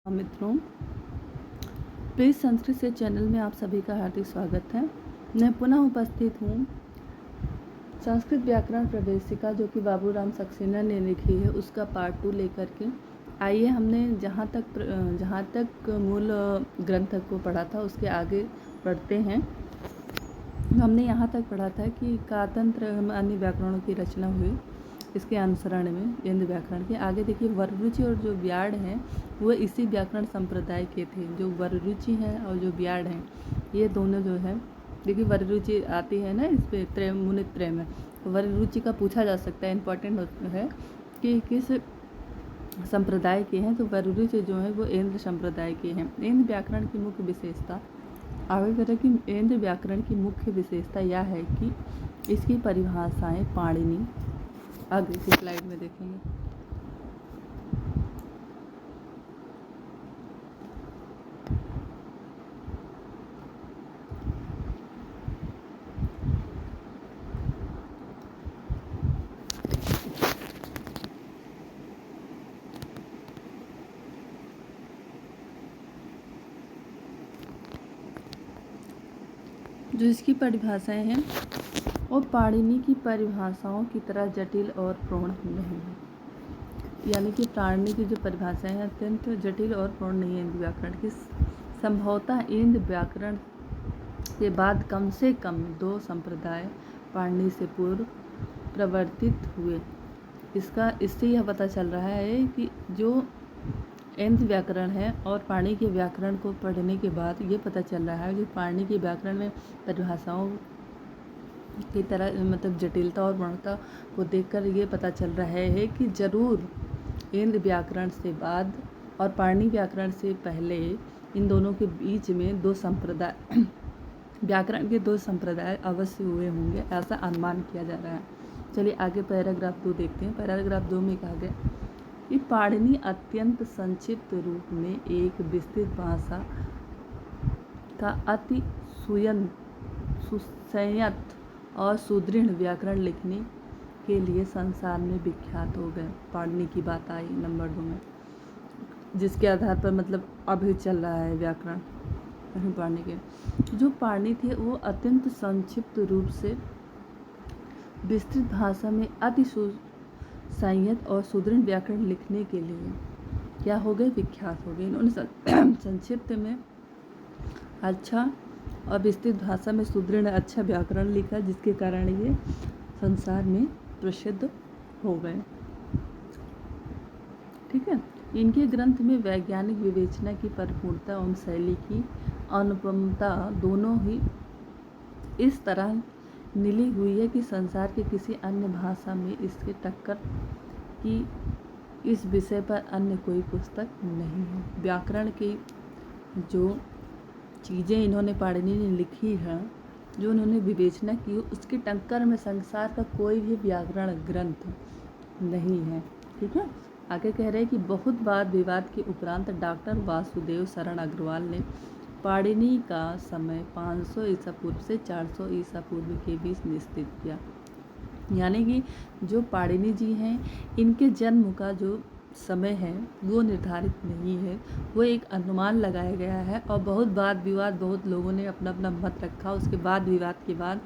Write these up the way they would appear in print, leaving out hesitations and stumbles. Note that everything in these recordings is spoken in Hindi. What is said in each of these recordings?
मित्रों, प्लीज़ संस्कृत से चैनल में आप सभी का हार्दिक स्वागत है। मैं पुनः उपस्थित हूँ संस्कृत व्याकरण प्रवेशिका जो कि बाबूराम सक्सेना ने लिखी है, उसका पार्ट 2 लेकर के। आइए, हमने जहाँ तक मूल ग्रंथ को पढ़ा था उसके आगे पढ़ते हैं। हमने यहाँ तक पढ़ा था कि कातंत्र अन्य व्याकरणों की रचना हुई इसके अनुसरण में इंद्र व्याकरण के। आगे देखिए, वररुचि और जो व्याड़ हैं वो इसी व्याकरण संप्रदाय के थे। जो वररुचि है और जो व्याड़ हैं ये दोनों जो है, देखिए वररुचि आती है ना इस पे त्रय मुनित्रय में। वररुचि का पूछा जा सकता है, इम्पोर्टेंट है कि किस संप्रदाय के हैं। तो वररुचि जो है वो इंद्र संप्रदाय के हैं। इंद्र व्याकरण की मुख्य विशेषता आगे कह रहे कि इंद्र व्याकरण की मुख्य विशेषता यह है कि इसकी परिभाषाएं पाणिनि, आगे की स्लाइड में देखेंगे। जो इसकी परिभाषाएं हैं वो पाणिनि की परिभाषाओं की तरह जटिल और प्रौढ़ नहीं है। यानी कि पाणिनि की जो परिभाषाएं हैं अत्यंत जटिल और प्रौढ़ नहीं है इंद्र व्याकरण की। संभवतः इंद्र व्याकरण के बाद कम से कम 2 संप्रदाय पाणिनि से पूर्व प्रवर्तित हुए। इससे यह पता चल रहा है कि जो इंद्र व्याकरण है और पाणिनि के व्याकरण को पढ़ने के बाद ये पता चल रहा है कि पाणिनि के व्याकरण में परिभाषाओं की तरह मतलब जटिलता और प्रौढ़ता को देखकर ये पता चल रहा है कि जरूर इंद्र व्याकरण से बाद और पाणिनि व्याकरण से पहले इन दोनों के बीच में 2 संप्रदाय व्याकरण के 2 संप्रदाय अवश्य हुए होंगे, ऐसा अनुमान किया जा रहा है। चलिए आगे पैराग्राफ 2 देखते हैं। पैराग्राफ 2 में कहा गया कि पाणिनि अत्यंत संक्षिप्त रूप में एक विस्तृत भाषा का अति सुसंयत और सुदृढ़ व्याकरण लिखने के लिए संसार में विख्यात हो गए। पाणिनि की बात आई नंबर 2 में, जिसके आधार पर मतलब अभी चल रहा है व्याकरण पाणिनि के। जो पाणिनि थे वो अत्यंत संक्षिप्त रूप से विस्तृत भाषा में अति संयत और सुदृढ़ व्याकरण लिखने के लिए क्या हो गए, विख्यात हो गए। इन्होंने संक्षिप्त में अच्छा और विस्तृत भाषा में सुदृढ़ अच्छा व्याकरण लिखा, जिसके कारण ये संसार में प्रसिद्ध हो गए। ठीक है। इनके ग्रंथ में वैज्ञानिक विवेचना की परिपूर्णता एवं शैली की अनुपमता दोनों ही इस तरह मिली हुई है कि संसार के किसी अन्य भाषा में इसके टक्कर की इस विषय पर अन्य कोई पुस्तक नहीं है। व्याकरण की जो चीज़ें इन्होंने पाणिनि ने लिखी है, जो उन्होंने विवेचना की, उसके टक्कर में संसार का कोई भी व्याकरण ग्रंथ नहीं है। ठीक है। आगे कह रहे हैं कि बहुत वाद विवाद के उपरांत डॉक्टर वासुदेव शरण अग्रवाल ने पाणिनि का समय 500 ईसा पूर्व से 400 ईसा पूर्व के बीच निश्चित किया। यानी कि जो पाणिनि जी हैं इनके जन्म का जो समय है वो निर्धारित नहीं है, वो एक अनुमान लगाया गया है। और बहुत वाद विवाद, बहुत लोगों ने अपना अपना मत रखा। उसके बाद विवाद के बाद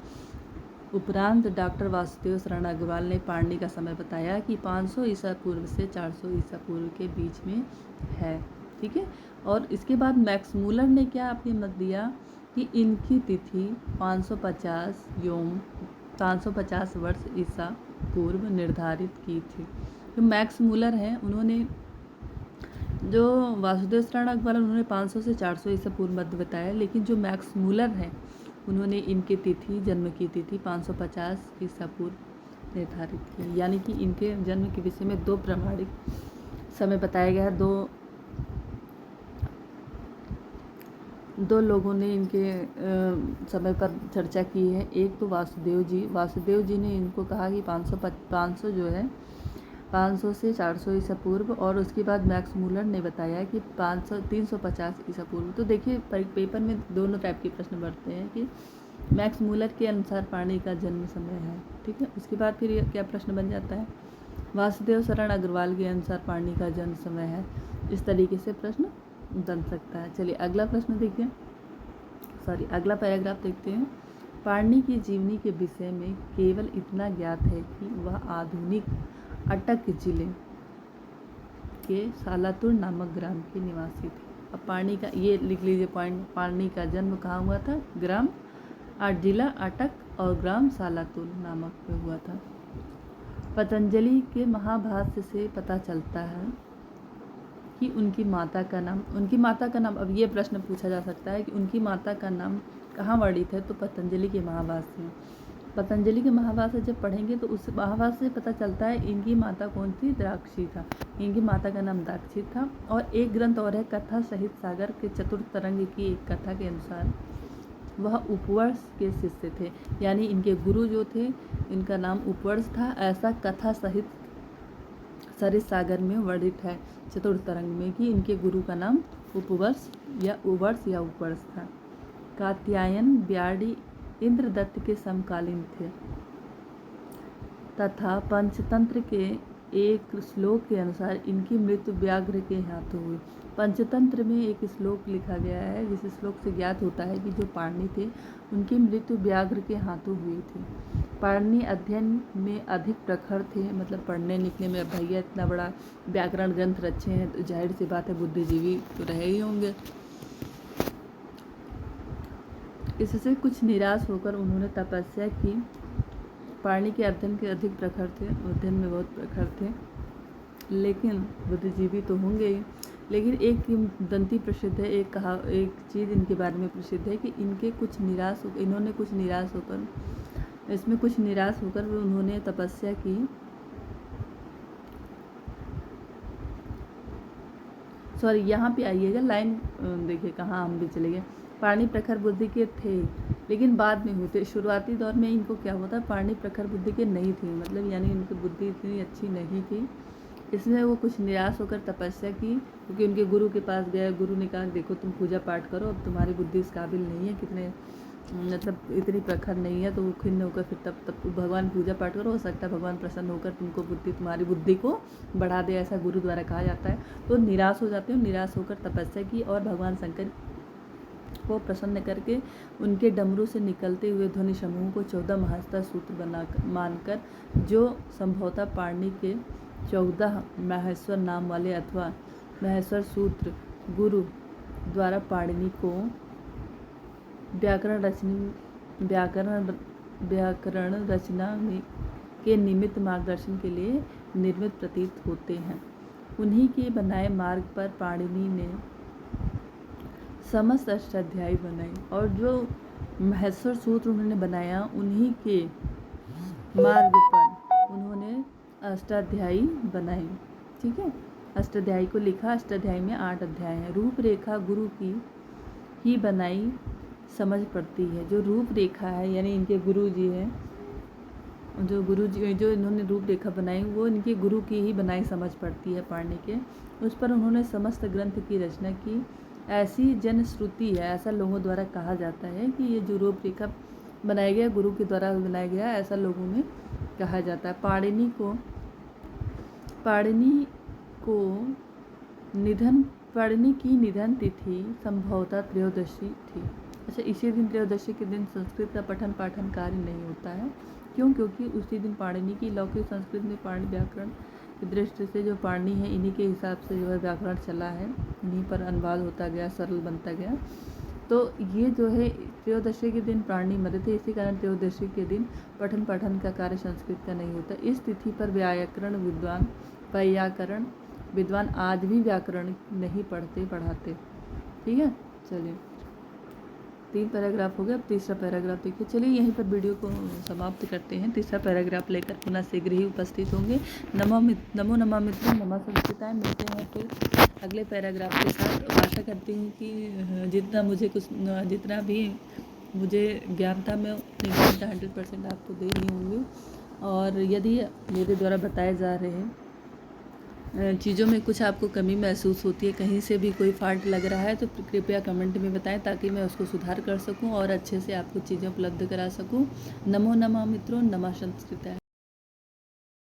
उपरांत डॉक्टर वासुदेव शरण अग्रवाल ने पाणिनि का समय बताया कि 500 ईसा पूर्व से 400 ईसा पूर्व के बीच में है। ठीक है। और इसके बाद मैक्स मूलर ने क्या अपने मत दिया कि इनकी तिथि 550 वर्ष ईसा पूर्व निर्धारित की थी। जो मैक्स मूलर हैं उन्होंने, जो वासुदेव शरण अग्रवाल उन्होंने 500 से 400 ईसा पूर्व मध्य बताया, लेकिन जो मैक्स मूलर हैं उन्होंने इनकी तिथि, जन्म की तिथि 550 ईसा पूर्व निर्धारित की। यानी कि इनके जन्म के विषय में 2 प्रामाणिक समय बताया गया है। दो लोगों ने इनके समय पर चर्चा की है। एक तो वासुदेव जी ने इनको कहा कि 500 जो है 500 से 400 ईसा पूर्व, और उसके बाद मैक्स मूलर ने बताया कि 350 ईसा पूर्व। तो देखिए पेपर में दोनों टाइप के प्रश्न बढ़ते हैं कि मैक्स मूलर के अनुसार पाणिनि का जन्म समय है। ठीक है। उसके बाद फिर ये क्या प्रश्न बन जाता है, वासुदेव शरण अग्रवाल के अनुसार पाणिनि का जन्म समय है। इस तरीके से प्रश्न बन सकता है। चलिए अगला प्रश्न देखिए, अगला पैराग्राफ देखते हैं। पाणिनि की जीवनी के विषय में केवल इतना ज्ञात है कि वह आधुनिक अटक जिले के सालातुर नामक ग्राम के निवासी थे। अब पाणिनि का ये लिख लीजिए पॉइंट, पाणिनि का जन्म कहाँ हुआ था? ग्राम जिला अटक और ग्राम सालातुर नामक में हुआ था। पतंजलि के महाभाष्य से पता चलता है कि उनकी माता का नाम, अब ये प्रश्न पूछा जा सकता है कि उनकी माता का नाम कहाँ वर्णित है? तो पतंजलि के महाभाष्य में। पतंजलि के महाभाष्य जब पढ़ेंगे तो उस महाभाष्य से पता चलता है इनकी माता कौन थी? दाक्षी था। इनकी माता का नाम दाक्षी था। और एक ग्रंथ और है, कथा सहित सागर के चतुर्थ तरंग की एक कथा के अनुसार वह उपवर्ष के शिष्य थे, यानी इनके गुरु जो थे इनका नाम उपवर्ष था। ऐसा कथा सहित सरित सागर में वर्णित है चतुर्थ तरंग में कि इनके गुरु का नाम उपवर्ष या उपवर्ष था। कात्यायन ब्याडी इंद्रदत्त के समकालीन थे तथा पंचतंत्र के एक श्लोक के अनुसार इनकी मृत्यु व्याघ्र के हाथों हुई। पंचतंत्र में एक श्लोक लिखा गया है जिस श्लोक से ज्ञात होता है कि जो पाणिनि थे उनकी मृत्यु व्याघ्र के हाथों हुई थी। पाणिनि अध्ययन में अधिक प्रखर थे, मतलब पढ़ने लिखने में। भैया इतना बड़ा व्याकरण ग्रंथ रचे हैं तो जाहिर सी बात है बुद्धिजीवी तो रहे ही होंगे। इससे कुछ निराश होकर उन्होंने तपस्या की। पाणिनि के अध्ययन के अधिक प्रखर थे, अध्ययन में बहुत प्रखर थे, लेकिन बुद्धिजीवी तो होंगे ही। लेकिन एक दंती प्रसिद्ध है, एक चीज़ इनके बारे में प्रसिद्ध है कि इनके इन्होंने कुछ निराश होकर उन्होंने तपस्या की। यहाँ पे आइएगा, लाइन देखिए कहाँ हम भी चले गए। पाणिनि प्रखर बुद्धि के थे लेकिन बाद में हुए। शुरुआती दौर में इनको क्या होता है, पाणिनि प्रखर बुद्धि के नहीं थे, मतलब यानी इनकी बुद्धि इतनी अच्छी नहीं थी। इसमें वो कुछ निराश होकर तपस्या की, क्योंकि उनके गुरु के पास गए। गुरु ने कहा देखो तुम पूजा पाठ करो, अब तुम्हारी बुद्धि इस काबिल नहीं है, इतनी प्रखर नहीं है। तो वो खिन्न होकर फिर तब भगवान पूजा पाठ करो, हो सकता है भगवान प्रसन्न होकर तुमको तुम्हारी बुद्धि को बढ़ा दे, ऐसा गुरु द्वारा कहा जाता है। तो निराश हो जाते हैं, निराश होकर तपस्या की और भगवान शंकर को प्रसन्न करके उनके डमरू से निकलते हुए ध्वनि समूह को 14 महस्ता सूत्र मानकर, जो संभवतः पाणिनि के 14 महेश्वर नाम वाले अथवा महेश्वर सूत्र गुरु द्वारा पाणिनि को व्याकरण रचना के निमित्त मार्गदर्शन के लिए निर्मित प्रतीत होते हैं। उन्हीं के बनाए मार्ग पर पाणिनि ने समस्त अष्टाध्यायी बनाई, और जो महेश्वर सूत्र उन्होंने बनाया उन्हीं के मार्ग पर उन्होंने अष्टाध्यायी बनाई। ठीक है, अष्टाध्यायी को लिखा। अष्टाध्यायी में 8 अध्याय हैं। रूपरेखा गुरु की ही बनाई समझ पड़ती है। जो रूपरेखा है यानी इनके गुरु जी हैं, जो इन्होंने रूपरेखा बनाई वो इनके गुरु की ही बनाई समझ पड़ती है पाणिनि के। उस पर उन्होंने समस्त ग्रंथ की रचना की। ऐसी जनश्रुति है, ऐसा लोगों द्वारा कहा जाता है कि ये जो रूपरेखा बनाया गया गुरु के द्वारा बनाया गया, ऐसा लोगों में कहा जाता है। पाणिनि की निधन तिथि संभवतः त्रयोदशी थी। अच्छा, इसी दिन त्रयोदशी के दिन संस्कृत का पठन पाठन कार्य नहीं होता है। क्यों? क्योंकि उसी दिन पाणिनि की लौकिक संस्कृत में पाणिनि व्याकरण की दृष्टि से जो पाणिनि है इन्हीं के हिसाब से जो है व्याकरण चला है, इन्हीं पर अनुवाद होता गया, सरल बनता गया। तो ये जो है त्रयोदशी के दिन पाणिनि मरे थे, इसी कारण त्रयोदशी के दिन पठन पाठन का कार्य संस्कृत का नहीं होता। इस तिथि पर वैयाकरण विद्वान आज भी व्याकरण नहीं पढ़ाते। ठीक है, चलिए 3 पैराग्राफ हो गया। अब तीसरा पैराग्राफ देखिए। चलिए यहीं पर वीडियो को समाप्त करते हैं। तीसरा पैराग्राफ लेकर पुनः शीघ्र ही उपस्थित होंगे। नमो नमः मित्रों, नमः संस्कृताय। मिलते हैं फिर अगले पैराग्राफ के साथ। आशा करती हूँ कि जितना भी मुझे ज्ञान था मैं अपने ज्ञान का 100% आपको दे रही होंगी। और यदि मेरे द्वारा बताए जा रहे हैं चीज़ों में कुछ आपको कमी महसूस होती है, कहीं से भी कोई फॉल्ट लग रहा है, तो कृपया कमेंट में बताएं ताकि मैं उसको सुधार कर सकूं और अच्छे से आपको चीज़ें उपलब्ध करा सकूं। नमो नमः मित्रों, नमः संस्कृताय।